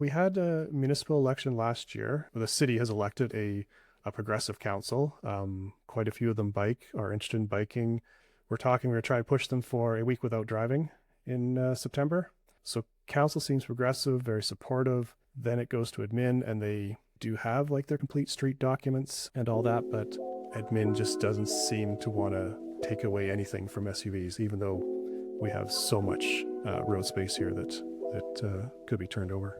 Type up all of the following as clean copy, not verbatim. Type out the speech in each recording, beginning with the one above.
We had a municipal election last year. The city has elected a progressive council. Quite a few of them are interested in biking. We're going to try to push them for a week without driving in September. So council seems progressive, very supportive. Then it goes to admin, and they do have like their complete street documents and all that, but admin just doesn't seem to want to take away anything from SUVs, even though we have so much road space here that could be turned over.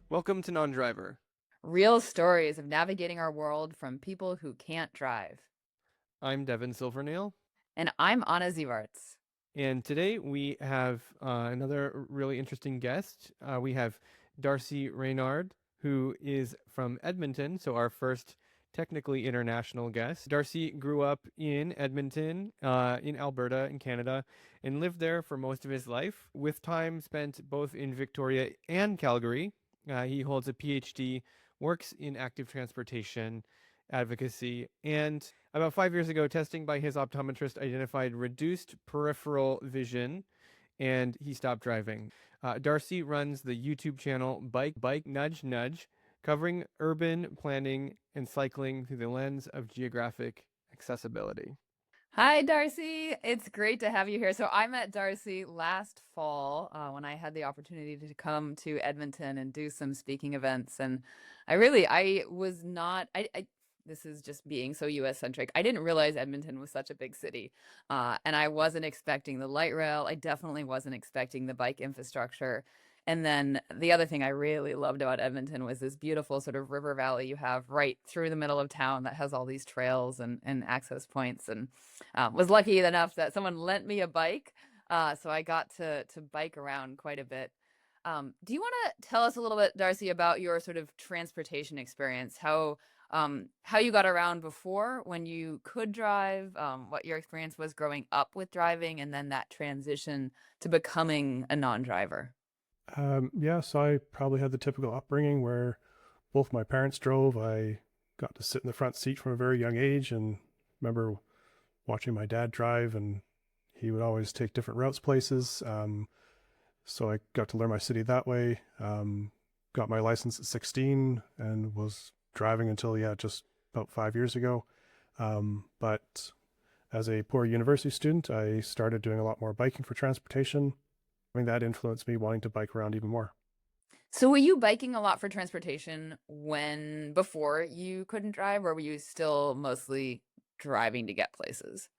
Welcome to Non-Driver. Real stories of navigating our world from people who can't drive. I'm Devin Silvernail, And I'm Anna Ziewarts. and today we have another really interesting guest. We have Darcy Reynard, who is from Edmonton, so our first technically international guest. Darcy grew up in Edmonton, in Alberta, in Canada, and lived there for most of his life, with time spent both in Victoria and Calgary. He holds a PhD, works in active transportation advocacy, and about 5 years ago, testing by his optometrist identified reduced peripheral vision, and he stopped driving. Darcy runs the YouTube channel Bike Nudge Nudge, covering urban planning and cycling through the lens of geographic accessibility. Hi, Darcy. It's great to have you here. So I met Darcy last fall when I had the opportunity to come to Edmonton and do some speaking events. And I was not, this is just being so US centric. I didn't realize Edmonton was such a big city. And I wasn't expecting the light rail. I definitely wasn't expecting the bike infrastructure. And then the other thing I really loved about Edmonton was this beautiful sort of river valley you have right through the middle of town that has all these trails and access points. And was lucky enough that someone lent me a bike. So I got to bike around quite a bit. Do you want to tell us a little bit, Darcy, about your sort of transportation experience? How you got around before when you could drive, what your experience was growing up with driving, and then that transition to becoming a non-driver? Yeah, so I probably had the typical upbringing where both my parents drove. I got to sit in the front seat from a very young age and remember watching my dad drive, and he would always take different routes places. So I got to learn my city that way. Got my license at 16 and was driving until, yeah, just about 5 years ago. But as a poor university student, I started doing a lot more biking for transportation. I mean, that influenced me wanting to bike around even more. So were you biking a lot for transportation when before you couldn't drive, or were you still mostly driving to get places?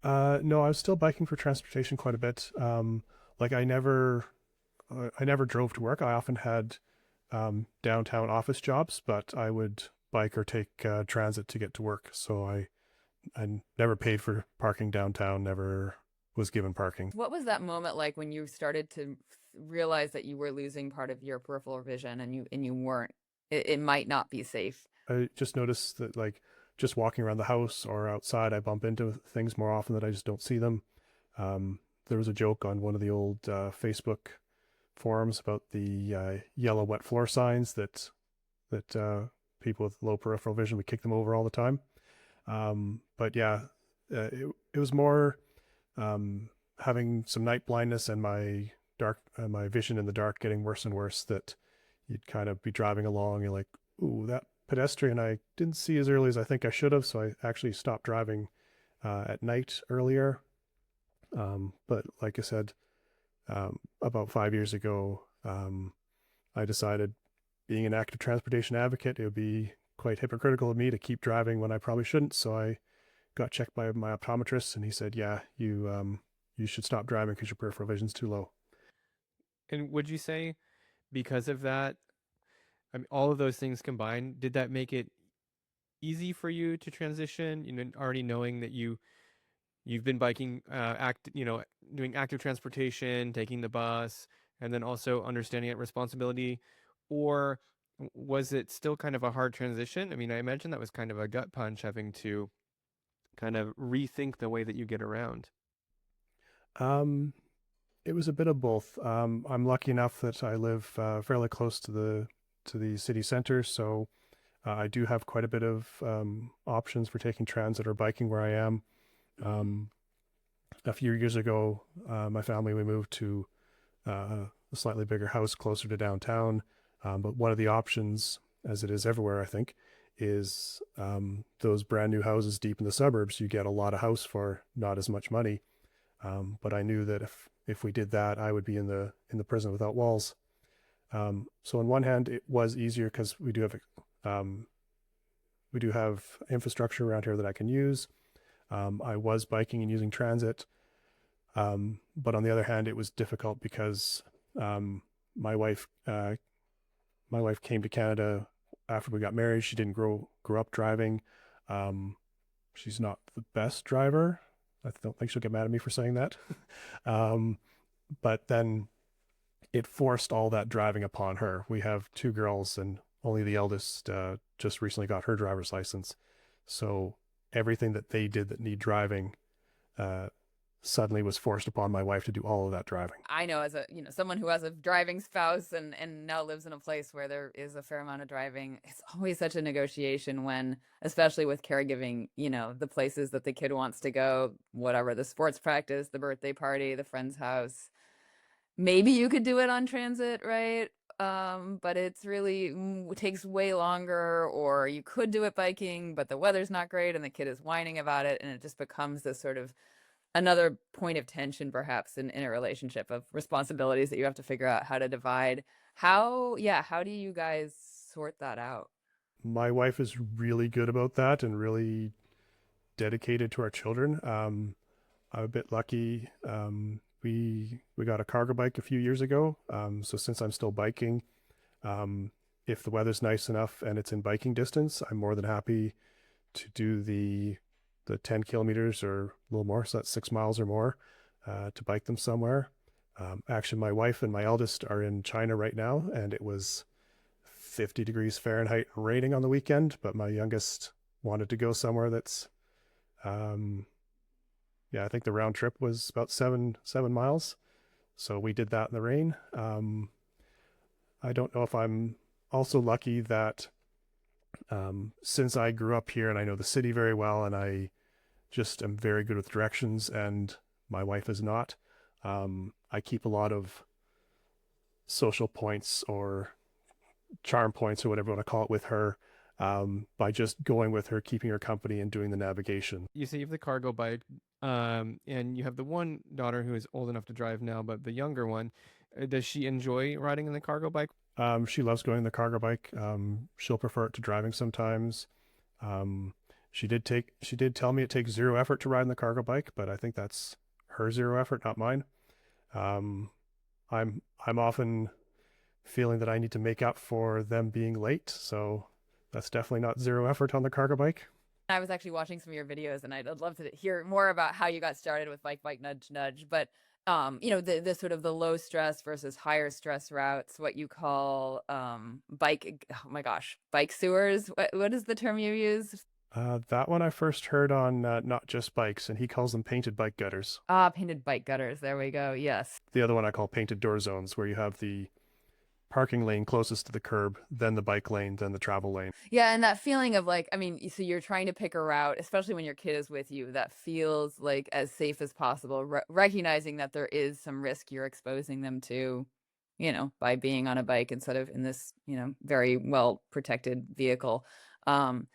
No, I was still biking for transportation quite a bit. Like I never drove to work. I often had downtown office jobs, but I would bike or take transit to get to work. So I never paid for parking downtown. Never was given parking. What was that moment like when you started to realize that you were losing part of your peripheral vision and you weren't, it might not be safe? I just noticed that like just walking around the house or outside, I bump into things more often that I just don't see them. There was a joke on one of the old Facebook forums about the yellow wet floor signs that people with low peripheral vision would kick them over all the time. But yeah, it was more having some night blindness and my vision in the dark getting worse and worse, that you'd kind of be driving along and like, ooh, that pedestrian I didn't see as early as I think I should have. So I actually stopped driving at night earlier. But like I said, about 5 years ago, I decided, being an active transportation advocate, it would be quite hypocritical of me to keep driving when I probably shouldn't. So I got checked by my optometrist, and he said, "Yeah, you should stop driving because your peripheral vision's too low." And would you say, because of that, I mean, all of those things combined, did that make it easy for you to transition? You know, already knowing that you've been biking, doing active transportation, taking the bus, and then also understanding that responsibility, or was it still kind of a hard transition? I mean, I imagine that was kind of a gut punch having to kind of rethink the way that you get around. Um, it was a bit of both. I'm lucky enough that I live fairly close to the city center, so I do have quite a bit of options for taking transit or biking where I am. Um, a few years ago, my family, we moved to a slightly bigger house closer to downtown. But one of the options, as it is everywhere, I think, is those brand new houses deep in the suburbs. You get a lot of house for not as much money. But I knew that if we did that, I would be in the prison without walls. So on one hand, it was easier because um, we do have infrastructure around here that I can use. I was biking and using transit, but on the other hand, it was difficult because um, my wife my wife came to Canada after we got married. She didn't grow up driving. Um, she's not the best driver. I don't think she'll get mad at me for saying that. um, but then it forced all that driving upon her. We have two girls, and only the eldest just recently got her driver's license. So everything that they did that need driving uh, suddenly was forced upon my wife to do all of that driving. I know, as a someone who has a driving spouse and now lives in a place where there is a fair amount of driving, it's always such a negotiation when, especially with caregiving, the places that the kid wants to go, whatever, the sports practice, the birthday party, the friend's house. Maybe you could do it on transit, right? But it's really takes way longer, or you could do it biking, but the weather's not great and the kid is whining about it, and it just becomes this sort of another point of tension perhaps in a relationship of responsibilities that you have to figure out how to divide. How do you guys sort that out? My wife is really good about that and really dedicated to our children. I'm a bit lucky. We got a cargo bike a few years ago. So since I'm still biking, if the weather's nice enough and it's in biking distance, I'm more than happy to do the 10 kilometers or a little more. So that's 6 miles or more to bike them somewhere. Actually, my wife and my eldest are in China right now, and it was 50 degrees Fahrenheit raining on the weekend, but my youngest wanted to go somewhere that's um, yeah, I think the round trip was about 7 miles. So we did that in the rain. I don't know if I'm also lucky that since I grew up here and I know the city very well, and I just am very good with directions, and my wife is not. I keep a lot of social points or charm points or whatever you want to call it with her, by just going with her, keeping her company, and doing the navigation. You say you have the cargo bike, and you have the one daughter who is old enough to drive now, but the younger one, does she enjoy riding in the cargo bike? She loves going the cargo bike. She'll prefer it to driving sometimes. Um, she did tell me it takes zero effort to ride in the cargo bike, but I think that's her zero effort, not mine. Um, I'm often feeling that I need to make up for them being late, so that's definitely not zero effort on the cargo bike. I was actually watching some of your videos, and I'd love to hear more about how you got started with bike nudge nudge. But the sort of the low stress versus higher stress routes, what you call bike. Oh my gosh, bike sewers. What is the term you use? That one I first heard on Not Just Bikes, and he calls them painted bike gutters. Ah, painted bike gutters. There we go. Yes. The other one I call painted door zones, where you have the parking lane closest to the curb, then the bike lane, then the travel lane. Yeah, and that feeling of like, I mean, so you're trying to pick a route, especially when your kid is with you, that feels like as safe as possible, recognizing that there is some risk you're exposing them to, by being on a bike instead of in this, very well protected vehicle. Um,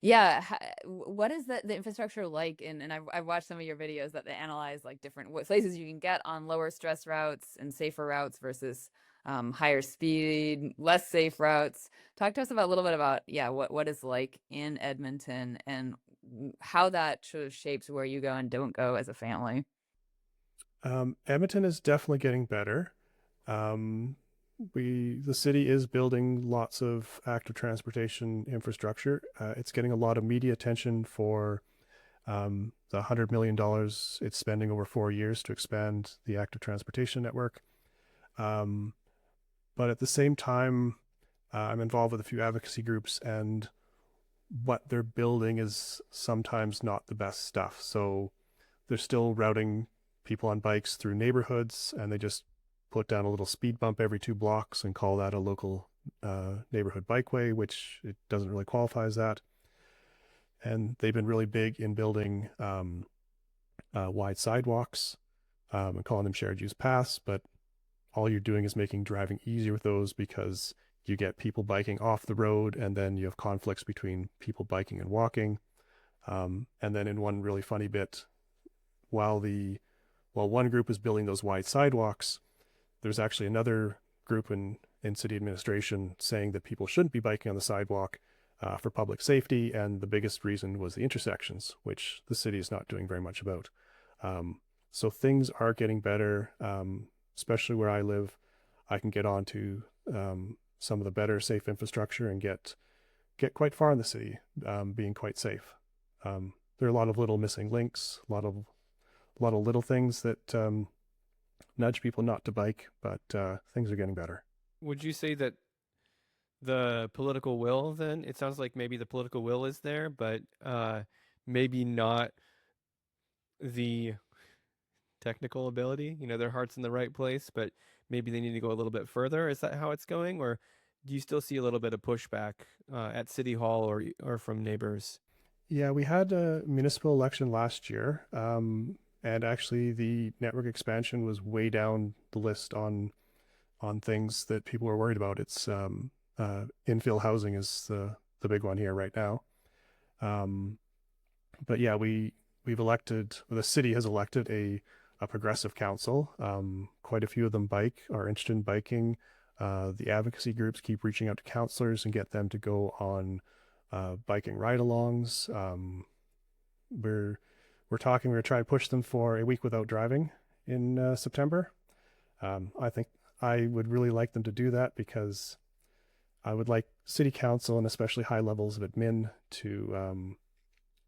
yeah, what is the infrastructure like? And I've watched some of your videos that they analyze like different places you can get on lower stress routes and safer routes versus higher speed, less safe routes. Talk to us about a little bit about, yeah, what it's like in Edmonton and how that sort of shapes where you go and don't go as a family. Edmonton is definitely getting better. Um, the city is building lots of active transportation infrastructure. It's getting a lot of media attention for the $100 million it's spending over 4 years to expand the active transportation network. But at the same time, I'm involved with a few advocacy groups, and what they're building is sometimes not the best stuff. So they're still routing people on bikes through neighborhoods, and they just put down a little speed bump every 2 blocks and call that a local neighborhood bikeway, which it doesn't really qualify as that. And they've been really big in building wide sidewalks and calling them shared use paths. But all you're doing is making driving easier with those, because you get people biking off the road, and then you have conflicts between people biking and walking. And then in one really funny bit, while one group is building those wide sidewalks, there's actually another group in city administration saying that people shouldn't be biking on the sidewalk for public safety, and the biggest reason was the intersections, which the city is not doing very much about. So things are getting better, especially where I live. I can get onto some of the better safe infrastructure and get quite far in the city, being quite safe. There are a lot of little missing links, a lot of little things that nudge people not to bike, but things are getting better. Would you say that the political will, then it sounds like maybe the political will is there, but maybe not the technical ability? Their heart's in the right place, but maybe they need to go a little bit further. Is that how it's going? Or do you still see a little bit of pushback at City Hall or from neighbors? Yeah, we had a municipal election last year, and actually the network expansion was way down the list on things that people were worried about. It's infill housing is the big one here right now. But yeah, the city has elected a progressive council. Quite a few of them are interested in biking. The advocacy groups keep reaching out to councillors and get them to go on biking ride-alongs. We're talking. We're trying to push them for a week without driving in September. I think I would really like them to do that, because I would like city council and especially high levels of admin to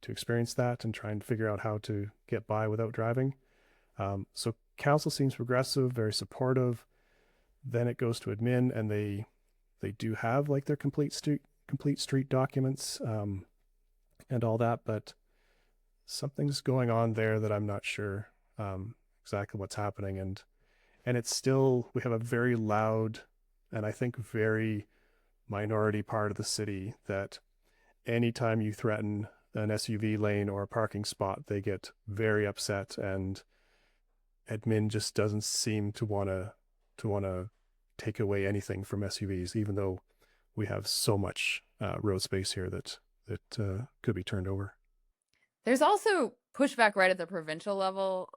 experience that and try and figure out how to get by without driving. So council seems progressive, very supportive. Then it goes to admin, and they do have like their complete street documents and all that, but something's going on there that I'm not sure exactly what's happening. And it's still, we have a very loud and I think very minority part of the city that anytime you threaten an SUV lane or a parking spot, they get very upset, and admin just doesn't seem to want to take away anything from SUVs, even though we have so much road space here that could be turned over. There's also pushback right at the provincial level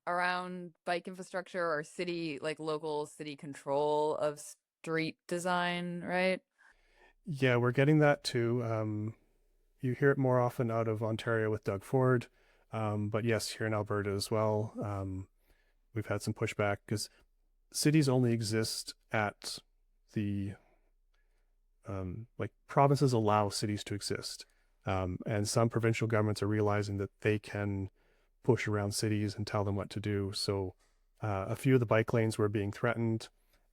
around bike infrastructure or city, like local city control of street design, right? Yeah, we're getting that too. You hear it more often out of Ontario with Doug Ford, but yes, here in Alberta as well. We've had some pushback because cities only exist at the like provinces allow cities to exist, and some provincial governments are realizing that they can push around cities and tell them what to do. So a few of the bike lanes were being threatened.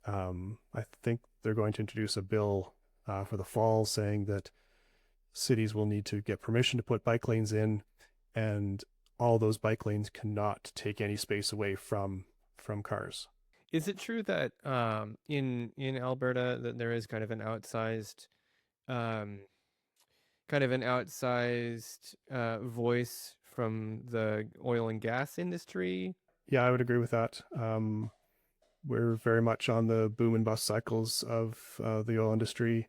I think they're going to introduce a bill for the fall saying that cities will need to get permission to put bike lanes in, and all those bike lanes cannot take any space away from cars. Is it true that in Alberta that there is kind of an outsized um, voice from the oil and gas industry? Yeah, I would agree with that. We're very much on the boom and bust cycles of the oil industry.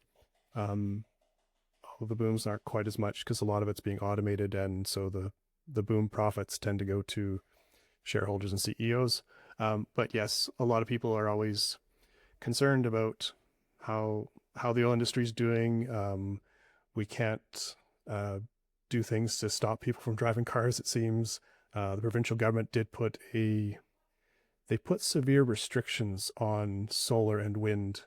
All of the booms aren't quite as much because a lot of it's being automated, and so the boom profits tend to go to shareholders and CEOs. But yes, a lot of people are always concerned about how the oil industry is doing. We can't do things to stop people from driving cars, it seems. The provincial government did put severe restrictions on solar and wind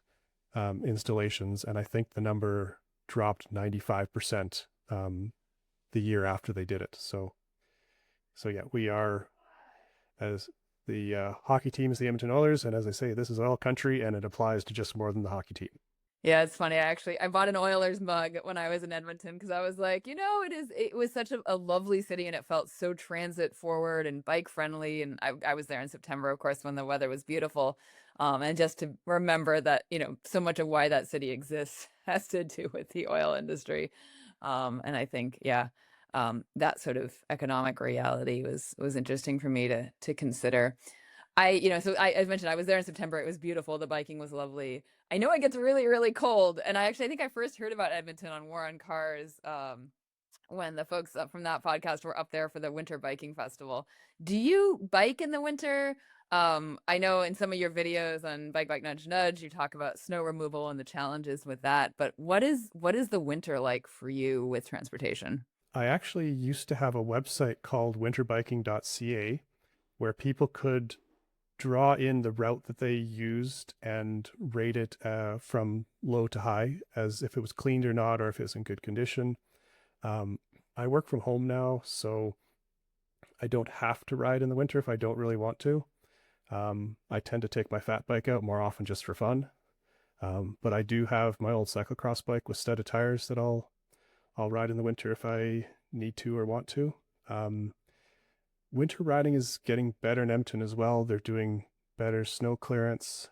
installations, and I think the number dropped 95% the year after they did it. So yeah, we are, as the hockey team is the Edmonton Oilers, and as I say, this is oil country, and it applies to just more than the hockey team. Yeah, it's funny. I bought an Oilers mug when I was in Edmonton because I was like, it was such a lovely city, and it felt so transit forward and bike friendly. And I was there in September, of course, when the weather was beautiful. And just to remember that, so much of why that city exists has to do with the oil industry. And I think, yeah, that sort of economic reality was interesting for me to consider. As mentioned, I was there in September. It was beautiful. The biking was lovely. I know it gets really, really cold. And I think I first heard about Edmonton on War on Cars, when the folks up from that podcast were up there for the winter biking festival. Do you bike in the winter? I know in some of your videos on Bike Bike Nudge Nudge, you talk about snow removal and the challenges with that. But what is the winter like for you with transportation? I actually used to have a website called winterbiking.ca where people could draw in the route that they used and rate it from low to high as if it was cleaned or not, or if it was in good condition. I work from home now, so I don't have to ride in the winter if I don't really want to. I tend to take my fat bike out more often just for fun. But I do have my old cyclocross bike with studded tires that I'll ride in the winter if I need to or want to. Winter riding is getting better in Edmonton as well. They're doing better snow clearance.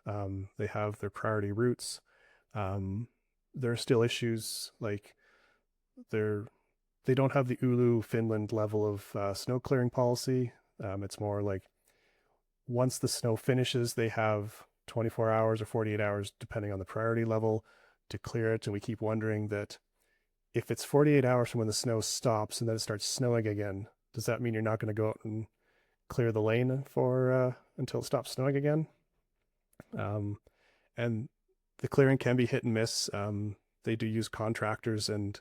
They have their priority routes. There are still issues like they don't have the Oulu, Finland level of snow clearing policy. It's more like once the snow finishes, they have 24 hours or 48 hours, depending on the priority level, to clear it. And we keep wondering that if it's 48 hours from when the snow stops and then it starts snowing again, does that mean you're not going to go out and clear the lane for until it stops snowing again? And the clearing can be hit and miss. They do use contractors, and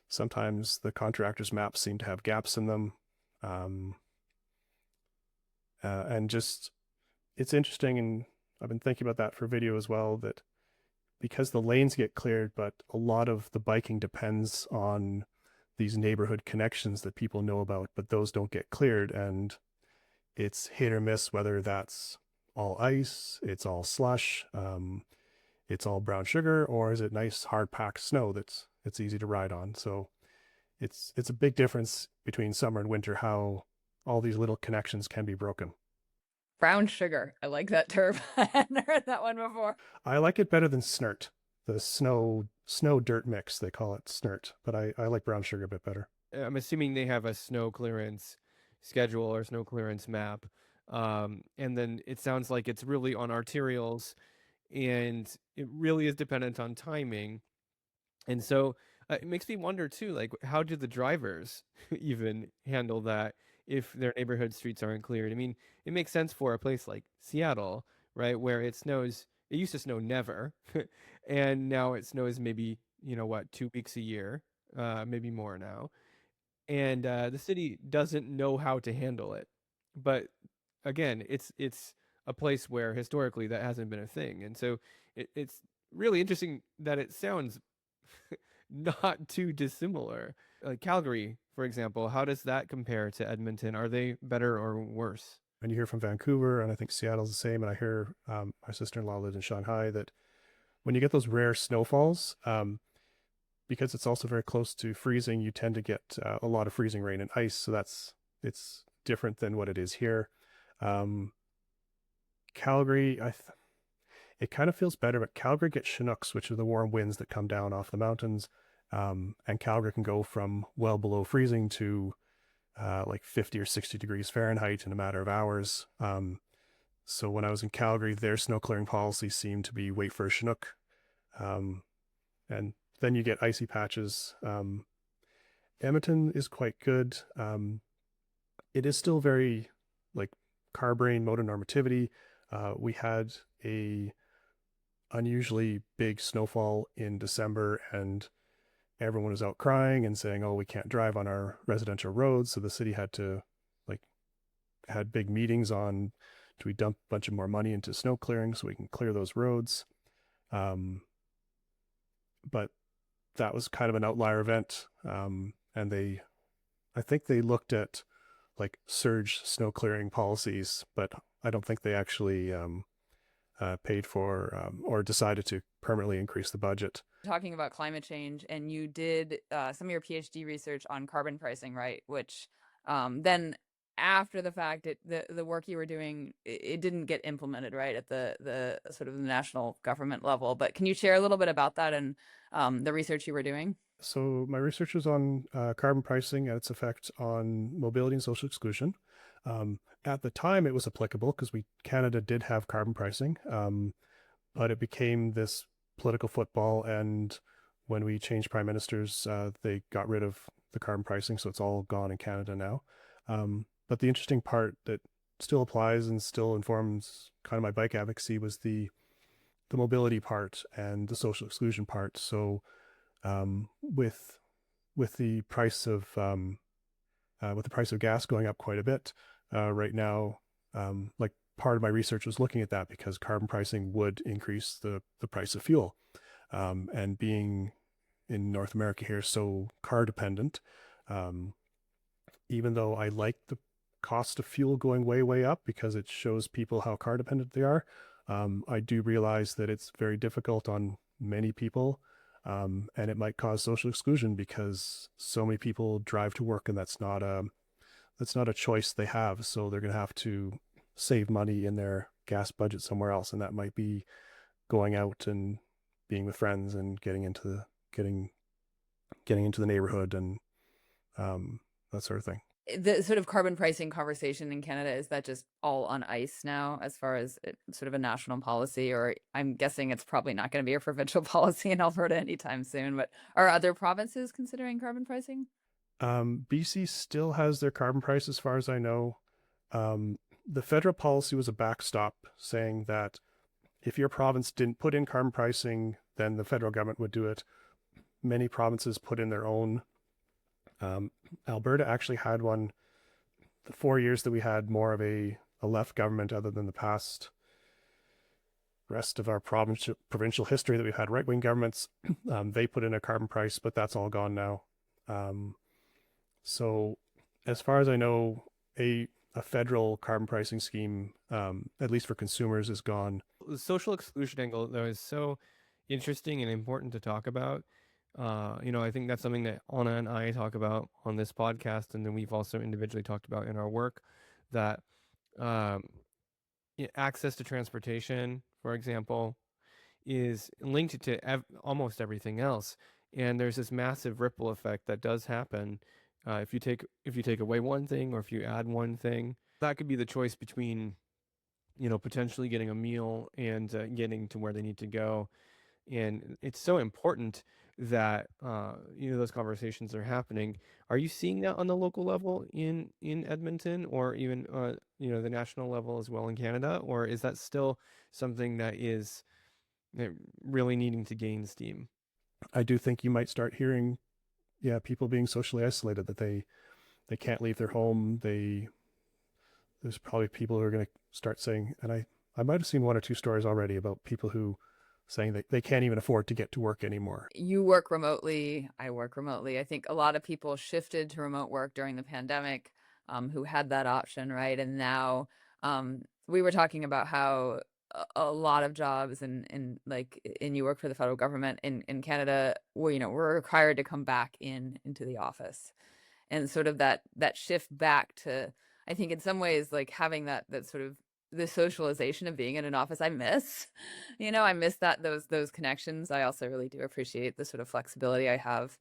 sometimes the contractors' maps seem to have gaps in them. And just, it's interesting, and I've been thinking about that for video as well, that because the lanes get cleared, but a lot of the biking depends on these neighborhood connections that people know about, but those don't get cleared, and it's hit or miss whether that's all ice, it's all slush, it's all brown sugar, or is it nice hard packed snow that's it's easy to ride on. So it's a big difference between summer and winter how all these little connections can be broken. Brown sugar. I like that term. I hadn't heard that one before. I like it better than snert, the snow dirt mix. They call it snert, but I like brown sugar a bit better. I'm assuming they have a snow clearance schedule or snow clearance map. And then it sounds like it's really on arterials, and it really is dependent on timing. And so it makes me wonder too, like how do the drivers even handle that if their neighborhood streets aren't cleared? I mean, it makes sense for a place like Seattle, right, where it snows. It used to snow never, and now it snows maybe 2 weeks a year, maybe more now, and the city doesn't know how to handle it. But again, it's a place where historically that hasn't been a thing, and so it's really interesting that it sounds not too dissimilar. Like Calgary, for example, how does that compare to Edmonton? Are they better or worse? And you hear from Vancouver, and I think Seattle's the same. And I hear my sister-in-law lives in Shanghai, that when you get those rare snowfalls, because it's also very close to freezing, you tend to get a lot of freezing rain and ice. So it's different than what it is here. Calgary, it kind of feels better, but Calgary gets Chinooks, which are the warm winds that come down off the mountains. And Calgary can go from well below freezing to like 50 or 60 degrees Fahrenheit in a matter of hours. So when I was in Calgary, their snow clearing policy seemed to be wait for a Chinook. And then you get icy patches. Edmonton is quite good. It is still very like car brain motor normativity. We had a unusually big snowfall in December, and everyone was out crying and saying, oh, we can't drive on our residential roads. So the city had big meetings on, do we dump a bunch of more money into snow clearing so we can clear those roads? But that was kind of an outlier event. And I think they looked at like surge snow clearing policies, but I don't think they actually paid for or decided to permanently increase the budget. Talking about climate change, and you did some of your PhD research on carbon pricing, right? Which then after the fact, the work you were doing, it didn't get implemented, right, at the sort of the national government level. But can you share a little bit about that and the research you were doing? So my research was on carbon pricing and its effect on mobility and social exclusion. At the time, it was applicable because Canada did have carbon pricing, but it became this political football. And when we changed prime ministers, they got rid of the carbon pricing, so it's all gone in Canada now. But the interesting part that still applies and still informs kind of my bike advocacy was the mobility part and the social exclusion part. So with the price of gas going up quite a bit right now, like part of my research was looking at that because carbon pricing would increase the price of fuel, and being in North America here so car dependent, even though I like the cost of fuel going way up because it shows people how car dependent they are, I do realize that it's very difficult on many people. And it might cause social exclusion because so many people drive to work, and that's not a choice they have. So they're going to have to save money in their gas budget somewhere else, and that might be going out and being with friends and getting into the neighborhood and that sort of thing. The sort of carbon pricing conversation in Canada, is that just all on ice now as far as sort of a national policy? Or I'm guessing it's probably not going to be a provincial policy in Alberta anytime soon, but are other provinces considering carbon pricing? BC still has their carbon price as far as I know. The federal policy was a backstop saying that if your province didn't put in carbon pricing, then the federal government would do it. Many provinces put in their own. Alberta actually had one the 4 years that we had more of a left government, other than the past rest of our provincial history that we've had right-wing governments. They put in a carbon price, but that's all gone now. So as far as I know, a federal carbon pricing scheme, at least for consumers, is gone. The social exclusion angle, though, is so interesting and important to talk about. I think that's something that Anna and I talk about on this podcast, and then we've also individually talked about in our work, that um, access to transportation, for example, is linked to almost everything else. And there's this massive ripple effect that does happen if you take away one thing or if you add one thing. That could be the choice between potentially getting a meal and getting to where they need to go. And it's so important that those conversations are happening. Are you seeing that on the local level in Edmonton, or even the national level as well in Canada? Or is that still something that is really needing to gain steam? I do think you might start hearing, people being socially isolated, that they can't leave their home. There's probably people who are going to start saying, and I might have seen one or two stories already about people who saying that they can't even afford to get to work anymore. You work remotely. I work remotely. I think a lot of people shifted to remote work during the pandemic, who had that option, right? And now we were talking about how a lot of jobs and you work for the federal government in Canada, we're required to come back into the office, and sort of that shift back to, I think in some ways, like having that sort of the socialization of being in an office, I miss. I miss those connections. I also really do appreciate the sort of flexibility I have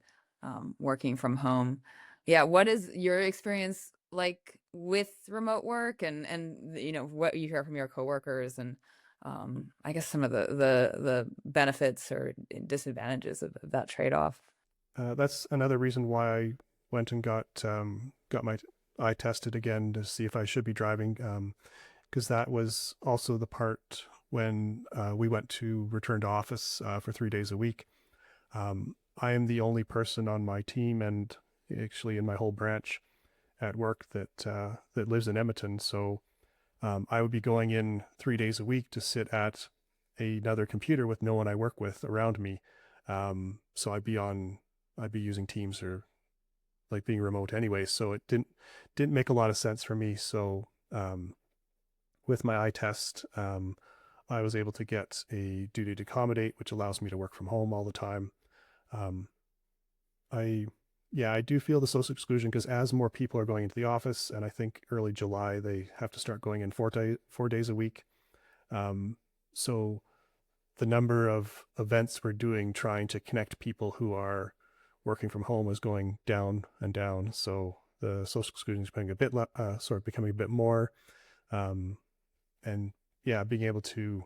working from home. Yeah, what is your experience like with remote work, and what you hear from your coworkers, and I guess some of the benefits or disadvantages of that trade-off? That's another reason why I went and got my eye tested again to see if I should be driving, because that was also the part when we went to return to office for 3 days a week. I am the only person on my team, and actually in my whole branch at work, that lives in Edmonton. So I would be going in 3 days a week to sit at another computer with no one I work with around me. So I'd be using Teams or like being remote anyway. So it didn't make a lot of sense for me. So with my eye test, I was able to get a duty to accommodate, which allows me to work from home all the time. I Yeah, I do feel the social exclusion because as more people are going into the office, and I think early July they have to start going in 4 days a week. Um, so the number of events we're doing trying to connect people who are working from home is going down and down. So the social exclusion is becoming a bit becoming a bit more, um, and yeah, being able to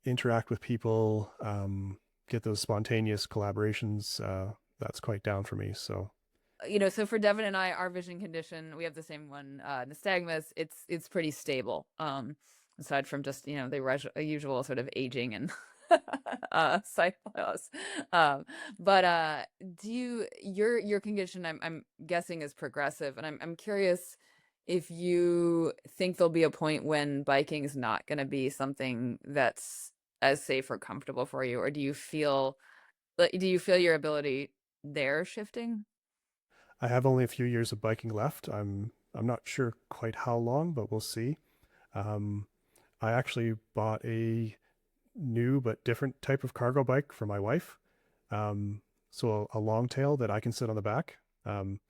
interact with people, get those spontaneous collaborations, that's quite down for me. So So for Devin and I, our vision condition, we have the same one, nystagmus. It's pretty stable. Aside from just, the usual sort of aging and sight loss. But your condition, I'm guessing, is progressive, and I'm curious if you think there'll be a point when biking is not going to be something that's as safe or comfortable for you, or do you feel your ability there shifting? I have only a few years of biking left. I'm not sure quite how long, but we'll see. Um, I actually bought a new but different type of cargo bike for my wife. So a long tail that I can sit on the back. Um,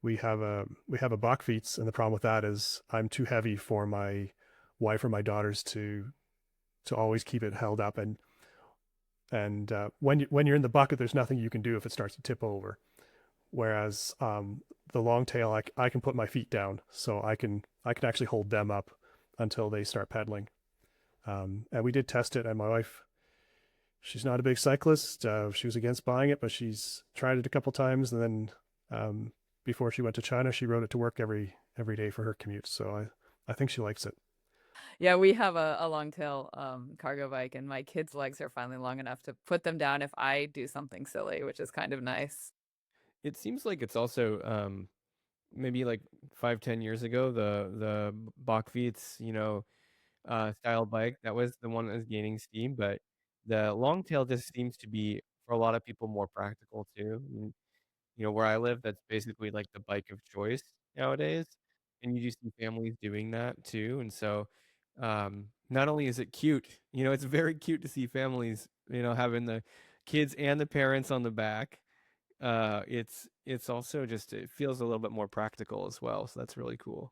we have a Bachfiets, and the problem with that is I'm too heavy for my wife or my daughters to always keep it held up. And when you're in the bucket, there's nothing you can do if it starts to tip over. Whereas the long tail, I can put my feet down, so I can actually hold them up until they start pedaling. And we did test it, and my wife, she's not a big cyclist. She was against buying it, but she's tried it a couple times, and then before she went to China, she rode it to work every day for her commute. So I think she likes it. Yeah, we have a long tail cargo bike, and my kids' legs are finally long enough to put them down if I do something silly, which is kind of nice. It seems like it's also maybe like 5, 10 years ago, the Bachfiets, style bike, that was the one that was gaining steam, but the long tail just seems to be, for a lot of people, more practical too. And, where I live, that's basically like the bike of choice nowadays, and you do see families doing that too. And so, not only is it cute, it's very cute to see families, having the kids and the parents on the back. It's also just, it feels a little bit more practical as well, so that's really cool.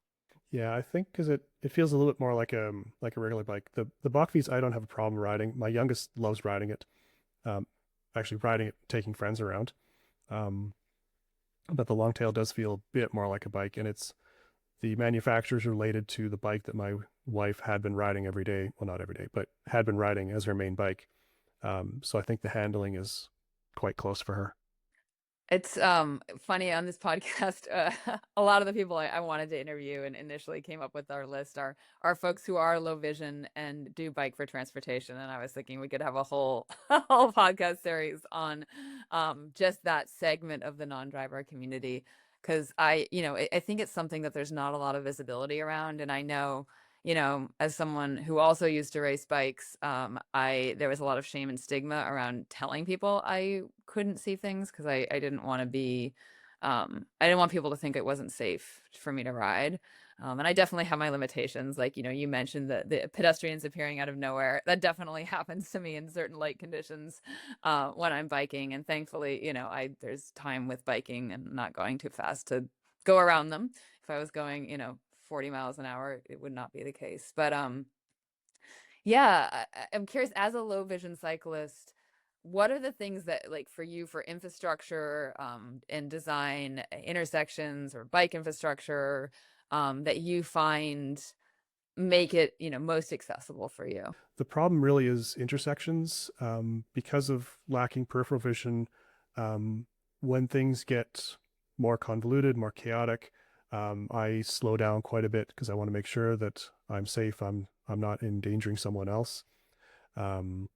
Yeah, I think because it feels a little bit more like a regular bike. The Bachfiets I don't have a problem riding. My youngest loves riding it. Um, Actually riding it, taking friends around. Um, but the Longtail does feel a bit more like a bike, and it's the manufacturer's related to the bike that my wife had been riding every day. Well, not every day, but had been riding as her main bike. So I think the handling is quite close for her. It's funny on this podcast. A lot of the people I wanted to interview and initially came up with our list are folks who are low vision and do bike for transportation. And I was thinking we could have a whole a whole podcast series on just that segment of the non-driver community, because I think it's something that there's not a lot of visibility around. And I know, as someone who also used to race bikes, I there was a lot of shame and stigma around telling people I couldn't see things, because I didn't want to be, I didn't want people to think it wasn't safe for me to ride. And I definitely have my limitations. Like, you mentioned the pedestrians appearing out of nowhere. That definitely happens to me in certain light conditions when I'm biking. And thankfully, there's time with biking and not going too fast to go around them. If I was going, 40 miles an hour, it would not be the case. But yeah, I'm curious, as a low vision cyclist, what are the things that, like, for you, for infrastructure and design, intersections or bike infrastructure, that you find make it, most accessible for you? The problem really is intersections, because of lacking peripheral vision. Um, when things get more convoluted, more chaotic, I slow down quite a bit because I want to make sure that I'm safe. I'm not endangering someone else. Um,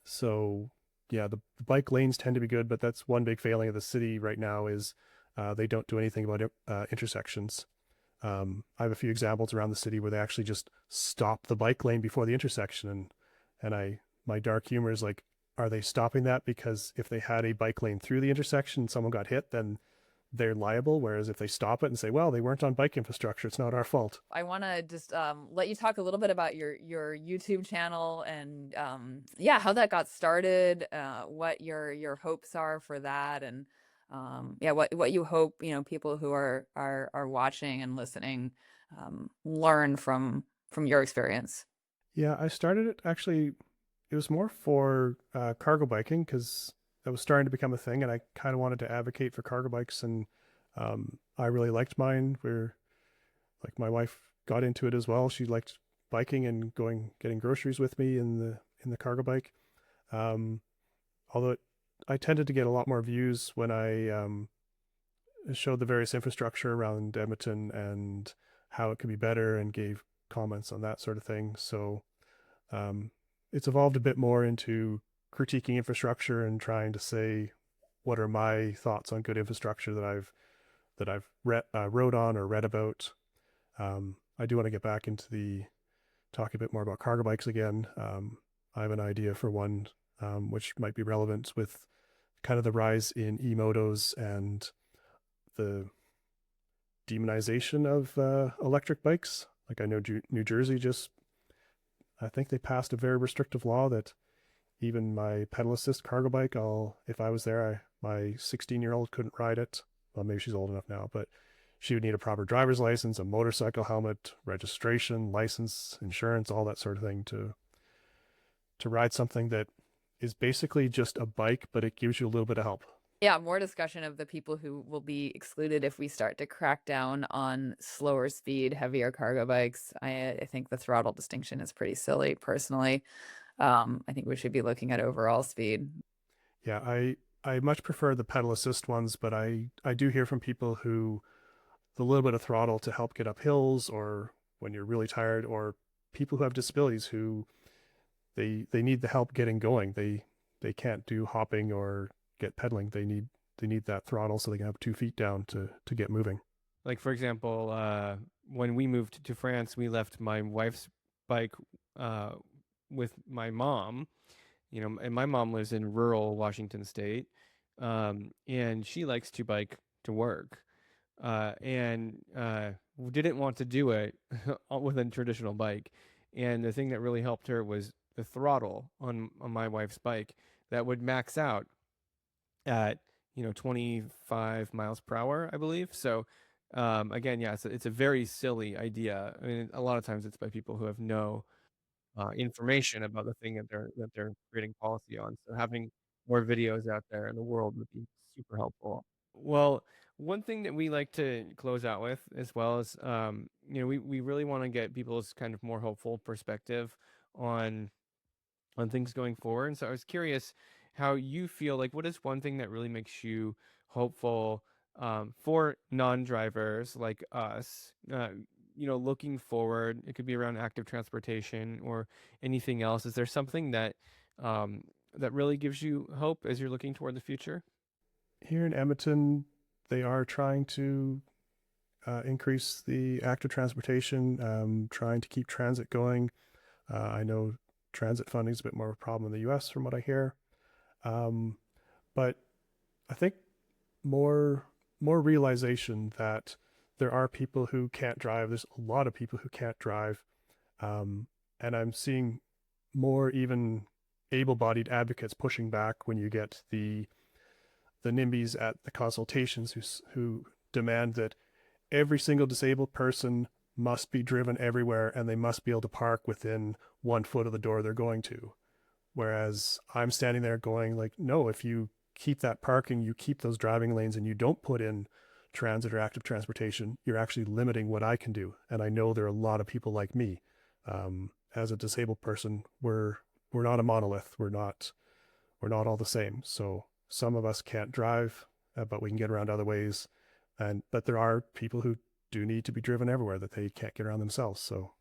so yeah, the bike lanes tend to be good, but that's one big failing of the city right now is they don't do anything about intersections. I have a few examples around the city where they actually just stop the bike lane before the intersection, and my dark humor is like, are they stopping that because if they had a bike lane through the intersection and someone got hit, then they're liable. Whereas if they stop it and say, well, they weren't on bike infrastructure, it's not our fault. I want to just let you talk a little bit about your YouTube channel, and yeah, how that got started, what your hopes are for that, and yeah, what you hope, people who are watching and listening learn from your experience. Yeah, I started it actually, it was more for cargo biking because that was starting to become a thing, and I kind of wanted to advocate for cargo bikes, and I really liked mine. Like my wife got into it as well. She liked biking and getting groceries with me in the cargo bike. Um, although I tended to get a lot more views when I showed the various infrastructure around Edmonton and how it could be better and gave comments on that sort of thing. So um, it's evolved a bit more into critiquing infrastructure and trying to say what are my thoughts on good infrastructure that I've wrote on or read about. I do want to get back into the talk a bit more about cargo bikes again. I have an idea for one which might be relevant with kind of the rise in e-motos and the demonization of electric bikes. Like I know New Jersey I think they passed a very restrictive law that even my pedal assist cargo bike, if I was there, my 16-year-old couldn't ride it. Well, maybe she's old enough now, but she would need a proper driver's license, a motorcycle helmet, registration, license, insurance, all that sort of thing to ride something that is basically just a bike, but it gives you a little bit of help. Yeah, more discussion of the people who will be excluded if we start to crack down on slower speed, heavier cargo bikes. I think the throttle distinction is pretty silly, personally. I think we should be looking at overall speed. Yeah, I much prefer the pedal assist ones, but I do hear from people who the little bit of throttle to help get up hills or when you're really tired, or people who have disabilities who they need the help getting going. They can't do hopping or get pedaling. They need that throttle so they can have 2 feet down to get moving. Like, for example, when we moved to France, we left my wife's bike with my mom, and my mom lives in rural Washington State, and she likes to bike to work, and didn't want to do it with a traditional bike. And the thing that really helped her was the throttle on my wife's bike that would max out at 25 miles per hour, I believe. So again, yeah, it's a very silly idea. I mean, a lot of times it's by people who have no information about the thing that they're creating policy on. So having more videos out there in the world would be super helpful. Well, one thing that we like to close out with, as well as we really want to get people's kind of more hopeful perspective on things going forward. And so I was curious how you feel. Like, what is one thing that really makes you hopeful for non-drivers like us? Looking forward, it could be around active transportation or anything else. Is there something that that really gives you hope as you're looking toward the future? Here in Edmonton, they are trying to increase the active transportation, trying to keep transit going. I know transit funding is a bit more of a problem in the US from what I hear. But I think more realization that there are people who can't drive. There's a lot of people who can't drive. And I'm seeing more even able-bodied advocates pushing back when you get the NIMBYs at the consultations who demand that every single disabled person must be driven everywhere and they must be able to park within 1 foot of the door they're going to. Whereas I'm standing there going like, no, if you keep that parking, you keep those driving lanes and you don't put in transit or active transportation, you're actually limiting what I can do. And I know there are a lot of people like me. As a disabled person, we're not a monolith. We're not all the same. So some of us can't drive, but we can get around other ways. But there are people who do need to be driven everywhere that they can't get around themselves. So,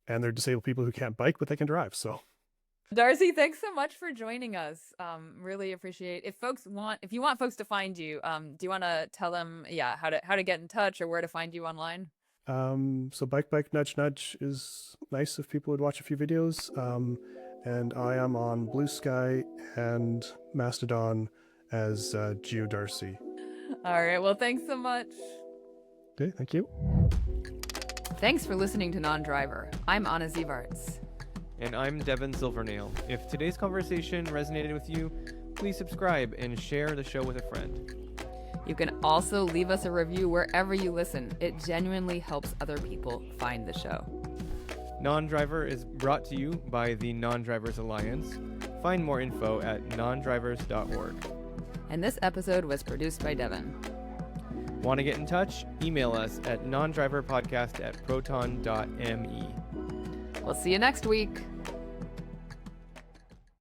and they're disabled people who can't bike, but they can drive. So, Darcy, thanks so much for joining us. Really appreciate. If you want folks to find you, do you want to tell them, how to get in touch or where to find you online? So Bike Nudge Nudge is nice if people would watch a few videos. And I am on Blue Sky and Mastodon as Geo Darcy. All right. Well, thanks so much. Okay, thank you. Thanks for listening to Non-Driver. I'm Anna Zievarts. And I'm Devin Silvernail. If today's conversation resonated with you, please subscribe and share the show with a friend. You can also leave us a review wherever you listen. It genuinely helps other people find the show. Non-Driver is brought to you by the Non-Drivers Alliance. Find more info at nondrivers.org. And this episode was produced by Devin. Want to get in touch? Email us at nondriverpodcast@proton.me. We'll see you next week.